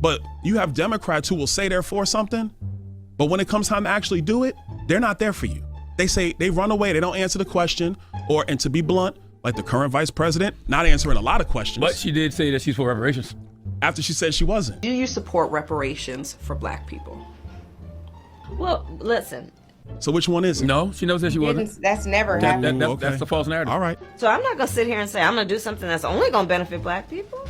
But you have Democrats who will say they're for something, but when it comes time to actually do it, they're not there for you. They say they run away, they don't answer the question, and to be blunt, like the current vice president, not answering a lot of questions. But she did say that she's for reparations. After she said she wasn't. Do you support reparations for black people? Well, listen. So which one is it? No, she never said she wasn't. That's never happened. That's the false narrative. All right. So I'm not going to sit here and say I'm going to do something that's only going to benefit black people.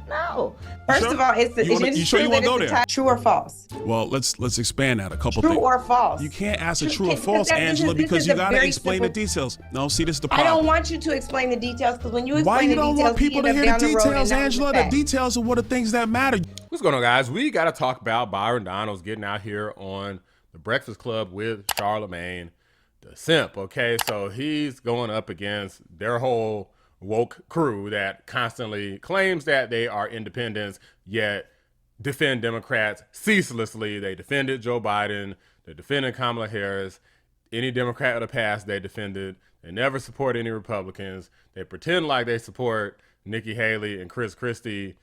No. First of all, you sure you want to go there? True or false? Well, let's expand that a couple True things. or false? You can't ask a true or false, Angela, because you got to explain the details. No, see, this is the problem. I don't want you to explain the details, because when you Why explain you the don't details, want people to hear the details, Angela? The details are what the things that matter. What's going on, guys? We got to talk about Byron Donalds getting out here on the Breakfast Club with Charlamagne, the simp, okay? So he's going up against their whole woke crew that constantly claims that they are independents, yet defend Democrats ceaselessly. They defended Joe Biden. They defended Kamala Harris. Any Democrat of the past, they defended. They never support any Republicans. They pretend like they support Nikki Haley and Chris Christie,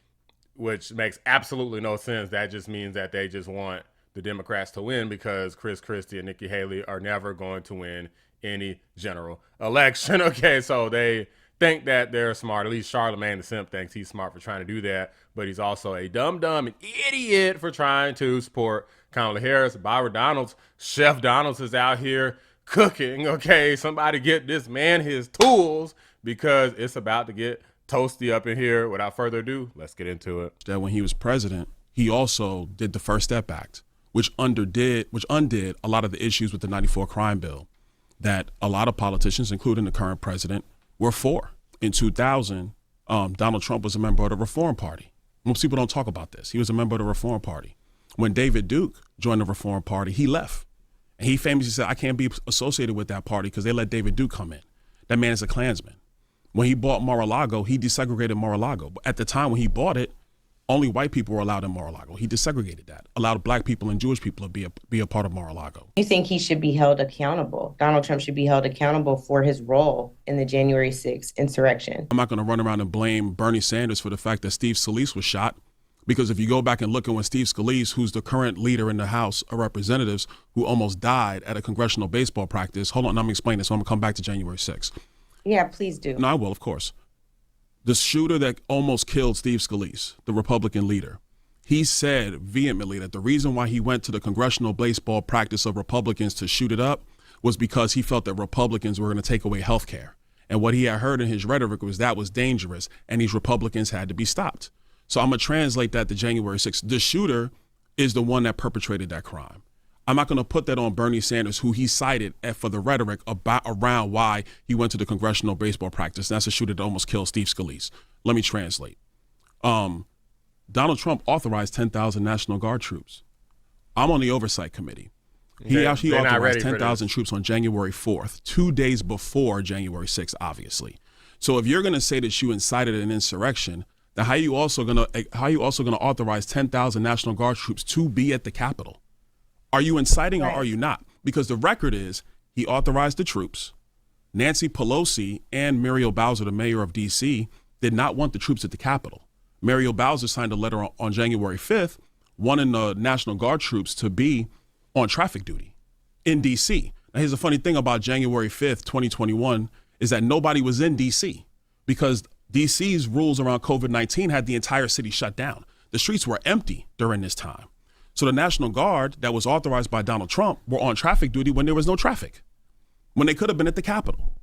which makes absolutely no sense. That just means that they just want the Democrats to win, because Chris Christie and Nikki Haley are never going to win any general election. Okay, so they think that they're smart. At least Charlamagne the simp thinks he's smart for trying to do that, but he's also a dumb and idiot for trying to support Kamala Harris. Byron Donalds, Chef Donalds, is out here cooking. Okay, somebody get this man his tools, because it's about to get toasty up in here. Without further ado, let's get into it. That when he was president, he also did the First Step Act, which undid a lot of the issues with the 94 crime bill that a lot of politicians, including the current president, were for. In 2000, Donald Trump was a member of the Reform Party. Most people don't talk about this. He was a member of the Reform Party. When David Duke joined the Reform Party, he left. And he famously said, I can't be associated with that party because they let David Duke come in. That man is a Klansman. When he bought Mar-a-Lago, he desegregated Mar-a-Lago. But at the time when he bought it, only white people were allowed in Mar-a-Lago. He desegregated that, allowed black people and Jewish people to be a part of Mar-a-Lago. You think he should be held accountable? Donald Trump should be held accountable for his role in the January 6th insurrection. I'm not going to run around and blame Bernie Sanders for the fact that Steve Scalise was shot, because if you go back and look at when Steve Scalise, who's the current leader in the House of Representatives, who almost died at a congressional baseball practice. Hold on, I'm going to explain this. So I'm going to come back to January 6th. Yeah, please do. No, I will, of course. The shooter that almost killed Steve Scalise, the Republican leader, he said vehemently that the reason why he went to the congressional baseball practice of Republicans to shoot it up was because he felt that Republicans were going to take away health care. And what he had heard in his rhetoric was that was dangerous, and these Republicans had to be stopped. So I'm going to translate that to January 6th. The shooter is the one that perpetrated that crime. I'm not going to put that on Bernie Sanders, who he cited for the rhetoric around why he went to the congressional baseball practice. That's a shooter that almost killed Steve Scalise. Let me translate. Donald Trump authorized 10,000 National Guard troops. I'm on the oversight committee. He authorized 10,000 troops on January 4th, 2 days before January 6th, obviously. So if you're going to say that you incited an insurrection, then how are you also going to authorize 10,000 National Guard troops to be at the Capitol? Are you inciting or are you not? Because the record is he authorized the troops. Nancy Pelosi and Muriel Bowser, the mayor of D.C., did not want the troops at the Capitol. Muriel Bowser signed a letter on January 5th wanting the National Guard troops to be on traffic duty in D.C. Now, here's the funny thing about January 5th, 2021, is that nobody was in D.C. because D.C.'s rules around COVID-19 had the entire city shut down. The streets were empty during this time. So the National Guard that was authorized by Donald Trump were on traffic duty when there was no traffic, when they could have been at the Capitol.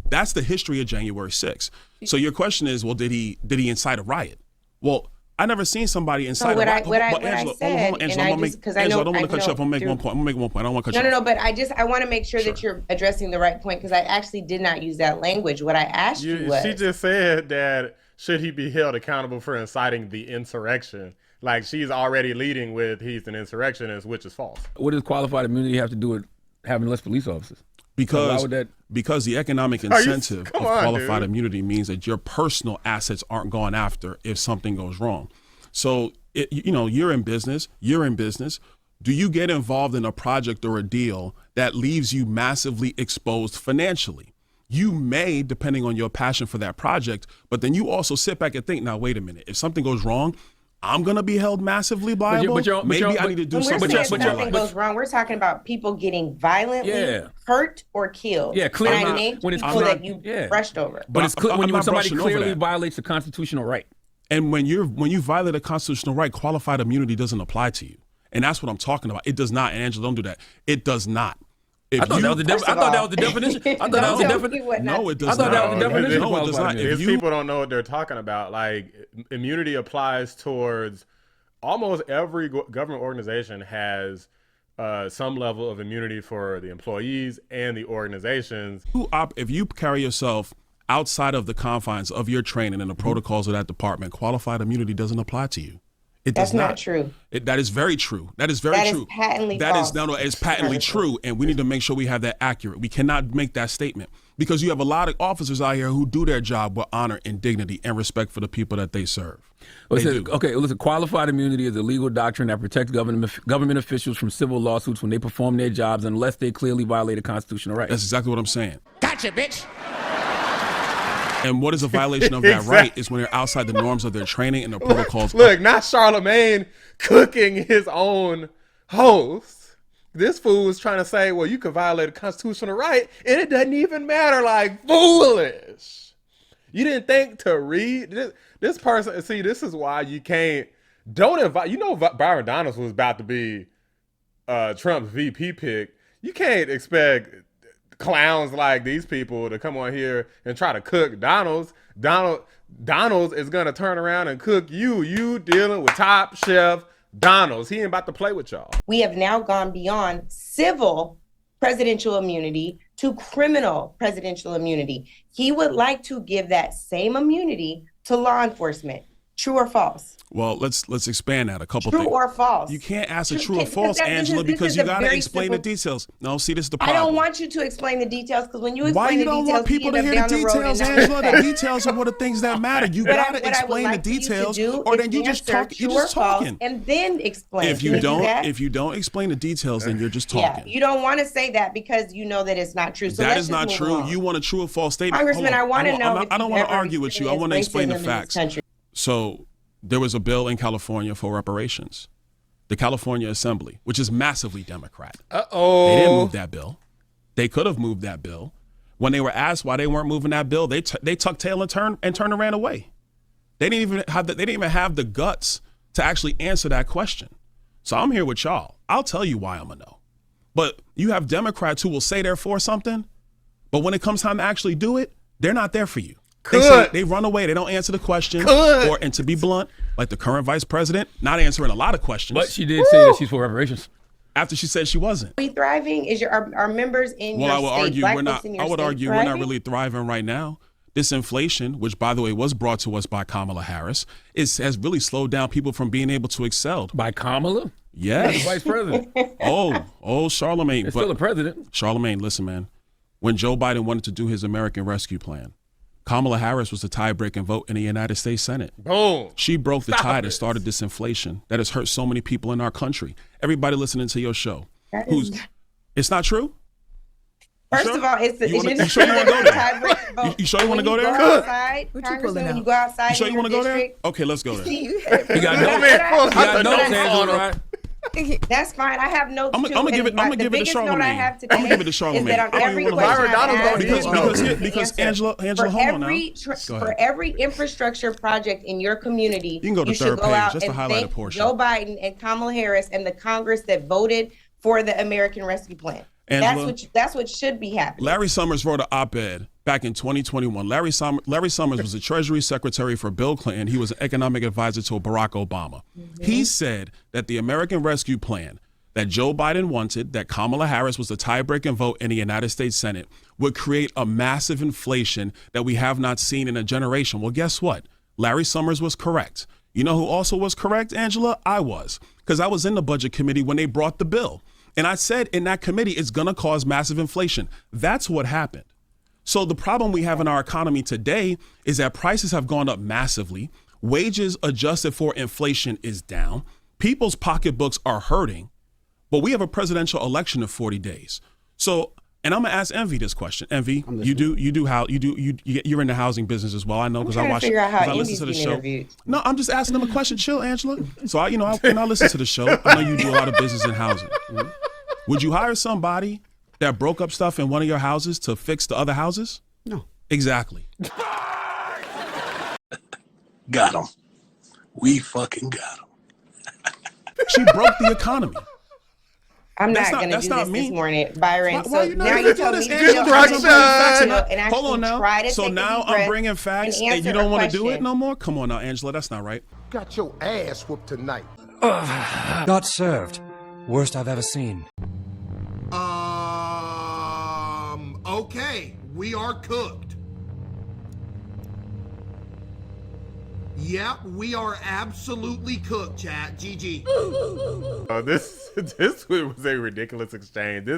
That's the history of January 6th. So your question is, well, did he incite a riot? Well, I never seen somebody incite a riot. What I said, Angela, I don't want to cut you up. I'm going to make one point. I don't want to cut you off. No, but I want to make sure that you're addressing the right point, because I actually did not use that language. What I asked you was... She just said that should he be held accountable for inciting the insurrection? Like, she's already leading with he's an insurrectionist, which is false. What does qualified immunity have to do with having less police officers? Because the economic incentive of qualified immunity means that your personal assets aren't gone after if something goes wrong. So, you're in business. Do you get involved in a project or a deal that leaves you massively exposed financially? You may, depending on your passion for that project, but then you also sit back and think, now, wait a minute, if something goes wrong, I'm going to be held massively liable. Maybe I need to do when something we're else saying with my something life. goes wrong, we're talking about people getting violently hurt or killed. Yeah, clearly. And I named people that you brushed over. But it's when not somebody brushing over clearly that. violates a constitutional right. And when you violate a constitutional right, qualified immunity doesn't apply to you. And that's what I'm talking about. It does not. And Angela, don't do that. It does not. I thought that was the definition. I thought that was the definition. No, it does I thought that not. was the definition. No, it does not. If people don't know what they're talking about, like immunity applies towards almost every government organization has some level of immunity for the employees and the organizations. If you carry yourself outside of the confines of your training and the protocols of that department, qualified immunity doesn't apply to you. It does That's not true. That is very true. That is very true. That is patently That false. is it's patently true, and we need to make sure we have that accurate. We cannot make that statement because you have a lot of officers out here who do their job with honor and dignity and respect for the people that they serve. Listen, qualified immunity is a legal doctrine that protects government officials from civil lawsuits when they perform their jobs unless they clearly violate a constitutional right. That's exactly what I'm saying. Gotcha, bitch. And what is a violation of that right is when they're outside the norms of their training and the protocols. Look, not Charlamagne cooking his own host. This fool was trying to say, well, you could violate a constitutional right, and it doesn't even matter. Like, foolish. You didn't think to read this person. See, this is why you don't invite. You know, Byron Donalds was about to be Trump's VP pick. You can't expect clowns like these people to come on here and try to cook Donalds. Donalds is gonna turn around and cook you. You dealing with top chef Donalds. He ain't about to play with y'all. We have now gone beyond civil presidential immunity to criminal presidential immunity. He would like to give that same immunity to law enforcement. True or false? Well, let's expand that a couple things. True or false? You can't ask a true or false, Angela, because you got to explain the details. No, see, this is the problem. I don't want you to explain the details because when you explain Why you the don't details, want people to hear the details, Angela? The details are what the things that matter. You got to explain the details, or then you just talk. You're just talking, and then explain. If you don't explain the details, then you're just talking. Yeah, you don't want to say that because you know that it's not true. So that is not true. You want a true or false statement, Congressman? I want to know. I don't want to argue with you. I want to explain the facts. So there was a bill in California for reparations. The California Assembly, which is massively Democrat. They didn't move that bill. They could have moved that bill. When they were asked why they weren't moving that bill, they tucked tail and turned and ran away. They didn't even have the guts to actually answer that question. So I'm here with y'all. I'll tell you why I'm a no. But you have Democrats who will say they're for something, but when it comes time to actually do it, they're not there for you. They run away. They don't answer the question. And to be blunt, like the current vice president, not answering a lot of questions. But she did say that she's for reparations. After she said she wasn't. We thriving? Is our members in your state? I would argue we're not really thriving right now. This inflation, which by the way was brought to us by Kamala Harris, has really slowed down people from being able to excel. By Kamala? Yes. The vice president. Charlamagne. It's still the president. Charlamagne, listen, man. When Joe Biden wanted to do his American Rescue Plan, Kamala Harris was the tie-breaking vote in the United States Senate. Boom. She broke the tie that started this inflation that has hurt so many people in our country. Everybody listening to your show. It's not true? First of all, you sure you want to go there? You sure you want to go there? When you go outside, you sure you want to go there? Okay, let's go there. You got notes, Angela, right? That's fine. I have notes. I'm gonna give it to Charlamagne. I'm gonna give it to Charlamagne. Is that on every question because Angela, hold on now. For every infrastructure project in your community, you can go to third page. Just the highlighted portion. Joe Biden and Kamala Harris and the Congress that voted for the American Rescue Plan. Angela, that's what should be happening. Larry Summers wrote an op-ed back in 2021. Larry Summers was the Treasury Secretary for Bill Clinton. He was an economic advisor to Barack Obama. Mm-hmm. He said that the American Rescue Plan that Joe Biden wanted, that Kamala Harris was the tie-breaking vote in the United States Senate, would create a massive inflation that we have not seen in a generation. Well, guess what? Larry Summers was correct. You know who also was correct, Angela? I was, because I was in the Budget Committee when they brought the bill. And I said in that committee, it's going to cause massive inflation. That's what happened. So the problem we have in our economy today is that prices have gone up massively. Wages adjusted for inflation is down. People's pocketbooks are hurting. But we have a presidential election in 40 days. So And I'm gonna ask Envy this question. Envy, you're in the housing business as well. I know because I watch. Figure out how I listen to the show. Interviewed. No, I'm just asking them a question. Chill, Angela. So I listen to the show. I know you do a lot of business in housing. Would you hire somebody that broke up stuff in one of your houses to fix the other houses? No. Exactly. Got him. We fucking got him. She broke the economy. I'm That's not not- going to that's do not this me. this morning, Byron. Why So you not now gonna you do tell me this? to Destruction. and Hold actually on now. try to So take a now deep I'm breath bringing facts, and and you answer don't a want to do it question. no more? Come on now, Angela. That's not right. Got your ass whooped tonight. Got served. Worst I've ever seen. Okay, we are cooked. Yep, we are absolutely cooked, chat. GG. This was a ridiculous exchange.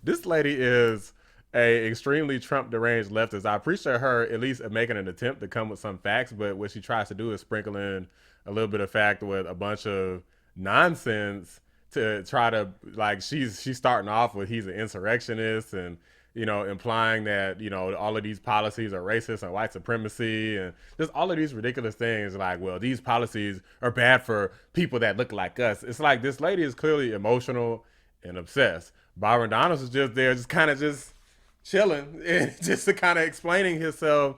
This lady is a extremely Trump deranged leftist. I appreciate her at least making an attempt to come with some facts, but what she tries to do is sprinkle in a little bit of fact with a bunch of nonsense to try to, like, she's starting off with he's an insurrectionist and, you know, implying that, you know, all of these policies are racist and white supremacy and just all of these ridiculous things. Like, well, these policies are bad for people that look like us. It's like this lady is clearly emotional and obsessed. Byron Donalds is just there, just kind of just chilling and just to kind of explaining himself.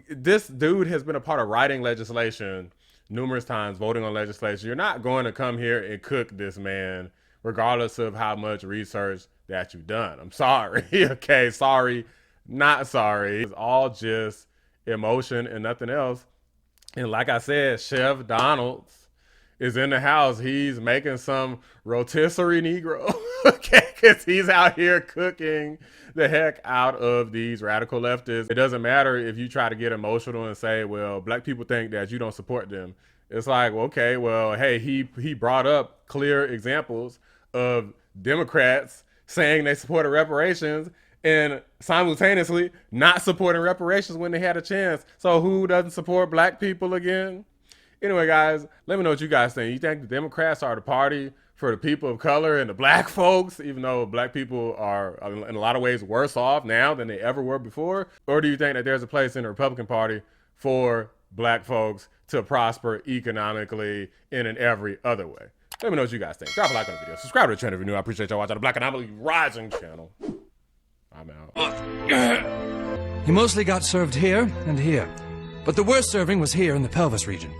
This dude has been a part of writing legislation numerous times, voting on legislation. You're not going to come here and cook this man, regardless of how much research that you've done. I'm sorry. Okay, sorry, not sorry. It's all just emotion and nothing else. And like I said, Chef Donalds is in the house. He's making some rotisserie Negro, okay, because he's out here cooking the heck out of these radical leftists. It doesn't matter if you try to get emotional and say, well, black people think that you don't support them. It's like, okay, well, hey, he brought up clear examples of Democrats saying they supported reparations and simultaneously not supporting reparations when they had a chance. So who doesn't support black people again? Anyway, guys, let me know what you guys think. You think the Democrats are the party for the people of color and the black folks, even though black people are in a lot of ways worse off now than they ever were before? Or do you think that there's a place in the Republican Party for black folks to prosper economically and in every other way? Let me know what you guys think. Drop a like on the video. Subscribe to the channel if you're new. I appreciate y'all watching the Black Anomaly Rising channel. I'm out. He mostly got served here and here, but the worst serving was here in the pelvis region.